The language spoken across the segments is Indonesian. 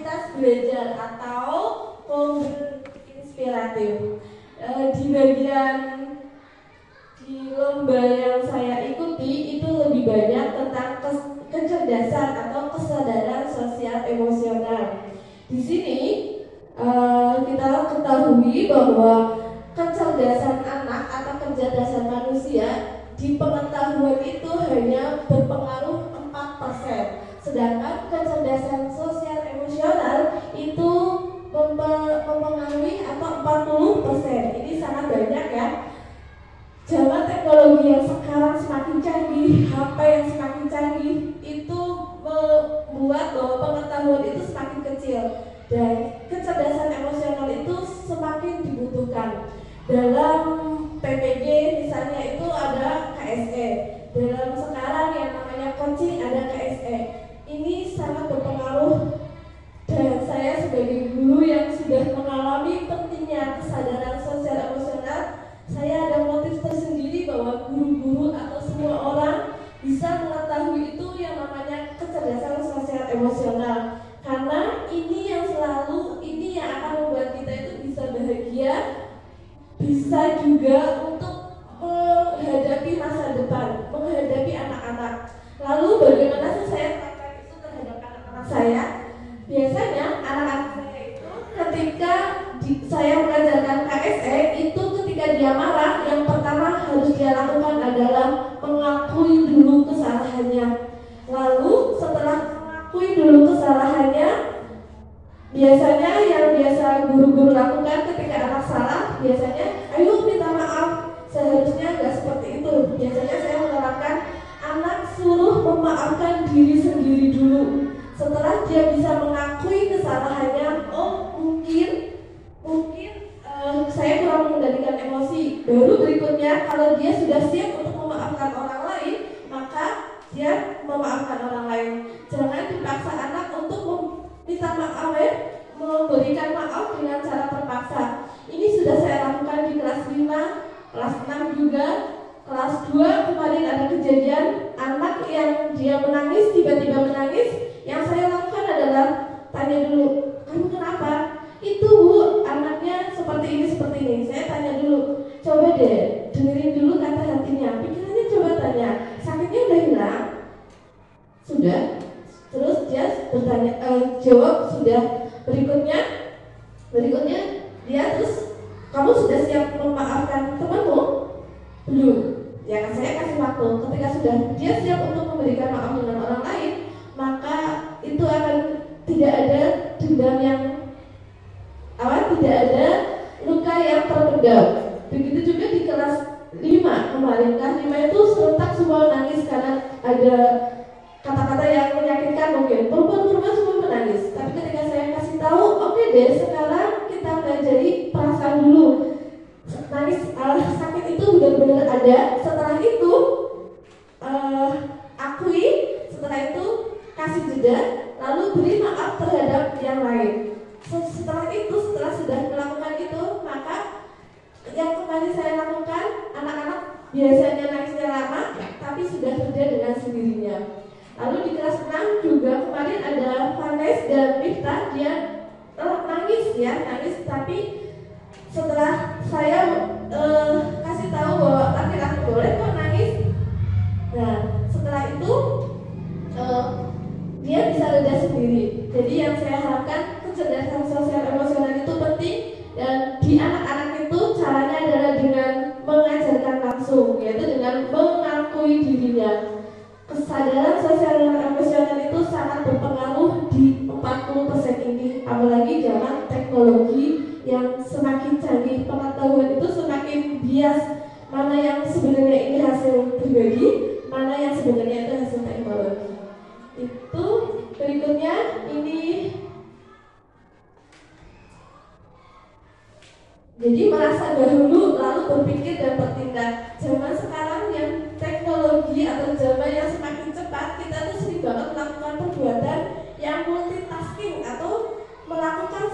aktivitas belajar atau mobil inspiratif. Di bagian di lomba yang saya ikuti itu lebih banyak tentang kecerdasan atau kesadaran sosial emosional. Di sini kita ketahui bahwa kecerdasan anak atau kecerdasan manusia di pengetahuan itu hanya berpengaruh 4%, sedangkan kecerdasan sosial emosional itu mempengaruhi atau 40%. Ini sangat banyak ya. Zaman teknologi yang sekarang semakin canggih, HP yang semakin canggih, itu membuat bahwa pengetahuan itu semakin kecil dan kecerdasan emosional itu semakin dibutuhkan. Dalam PPG misalnya itu ada KSE, dalam sekarang yang namanya coaching ada KSE. Ini sangat berpengaruh dan saya sebagai guru yang sudah mengalami pentingnya kesadaran sosial emosional, saya ada motif tersendiri bahwa guru-guru atau semua orang bisa mengetahui itu yang namanya kecerdasan sosial emosional, karena ini yang akan membuat kita itu bisa bahagia, bisa juga untuk menghadapi masa depan, menghadapi anak-anak. Lalu bagaimana sih saya terapkan itu terhadap anak-anak saya? Biasanya anak-anak saya itu ketika saya mengajarkan KSE itu ketika dia marah, yang pertama harus dia lakukan adalah mengakui dulu kesalahannya. Lalu setelah mengakui dulu kesalahannya, biasanya yang biasa guru-guru lakukan ketika anak salah, biasanya ayo minta maaf. Seharusnya nggak seperti itu. Biasanya saya menerapkan anak suruh memaafkan diri sendiri dulu. Setelah dia bisa mengakui kesalahannya, oh mungkin saya kurang mengendalikan emosi. Baru berikutnya kalau dia sudah siap untuk memaafkan orang lain, maka dia memaafkan orang lain. Jangan dipaksa anak untuk meminta maaf, memberikan maaf dengan cara terpaksa. Ini sudah saya lakukan di kelas 5, kelas 6 juga. Kelas 2 kemarin ada kejadian anak yang dia menangis, tiba-tiba menangis. Yang saya lakukan adalah tanya dulu, kamu kenapa? Itu Bu, anaknya seperti ini. Saya tanya dulu, coba deh dengerin dulu kata hatinya, pikirannya coba tanya, sakitnya udah hilang? Sudah. Terus dia bertanya, jawab sudah. Berikutnya dia terus, kamu sudah siap memaafkan temanmu? Belum. Ya kan saya kasih waktu. Ketika sudah dia siap untuk memberikan maaf dengan orang lain, maka itu akan tidak ada dendam yang tidak ada luka yang terpendam. Begitu juga di kelas 5 kemarin. Kelas 5 itu serentak semua nangis karena ada kata-kata yang menyakitkan mungkin. Perempuan-perempuan semua menangis. Tapi ketika saya kasih tahu, oke deh, sekarang kita pelajari perasaan dulu. Nangis sakit itu benar-benar ada. Setelah itu akui, setelah itu kasih jeda, lalu beri maaf terhadap yang lain. Setelah sudah melakukan itu, maka yang kemarin saya lakukan, anak-anak biasanya nangisnya lama, tapi sudah reda dengan sendirinya. Lalu di kelas 6 juga kemarin ada Vanes dan Miftah, dia nangis, tapi setelah saya kasih tahu bahwa laki-laki boleh kok nangis. Nah, setelah itu dia bisa reda sendiri. Jadi yang saya harapkan, kecerdasan sosial emosional itu penting, dan di anak-anak itu caranya adalah dengan mengajarkan langsung, yaitu dengan mengakui dirinya. Kesadaran sosial emosional itu sangat berpengaruh di 40% ini, apalagi zaman teknologi yang semakin canggih, pengetahuan itu semakin bias, mana yang sebenarnya ini hasil pribadi, mana yang sebenarnya itu hasil teknologi. Itu berikutnya ini. Jadi merasa dahulu lalu berpikir dan bertindak. Zaman sekarang yang teknologi atau zaman yang semakin cepat, kita tuh sering banget melakukan perbuatan yang multitasking atau melakukan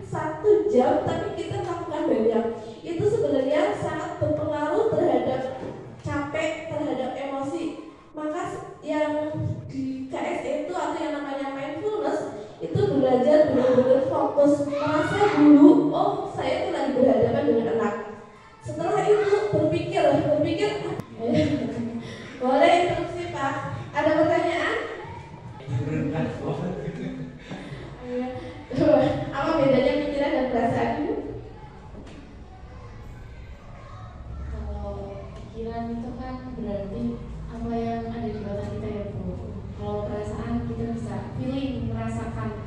satu jam tapi kita lakukan banyak. Itu sebenarnya sangat berpengaruh terhadap capek, terhadap emosi. Maka yang di KSE itu atau yang namanya mindfulness itu belajar terus merasa dulu, oh saya tuh lagi berhadapan dengan anak. Setelah itu berpikir, boleh instruksi Pak? Ada pertanyaan? Apa bedanya pikiran dan perasaan Ibu? Kalau pikiran itu kan berarti apa yang ada di otak kita ya Bu. Kalau perasaan kita bisa feeling, merasakan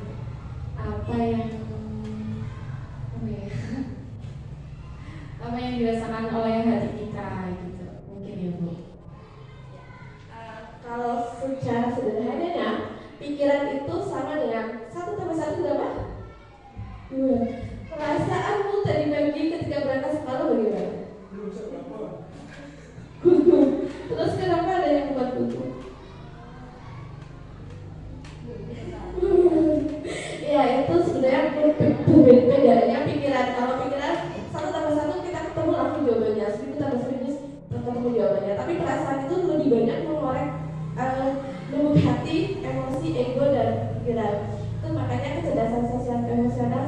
apa yang apa yang dirasakan oleh hati kita gitu. Mungkin ya Bu. Kalau secara sederhananya, pikiran itu sama dengan 1 tambah 1 berapa? 2. Perasaanmu tadi pagi ketika berangkat sekolah bagaimana? Gugup. Terus kenapa ada yang membuat gugup? Ya itu sebenarnya bedanya pikiran. Kalau pikiran 1 tambah 1 kita ketemu langsung jawabannya, 1000 tambah 1000 ketemu jawabannya. Tapi perasaan itu lebih banyak mengorek lubuk hati, emosi, ego, dan pikiran. Itu makanya kecerdasan sosial emosional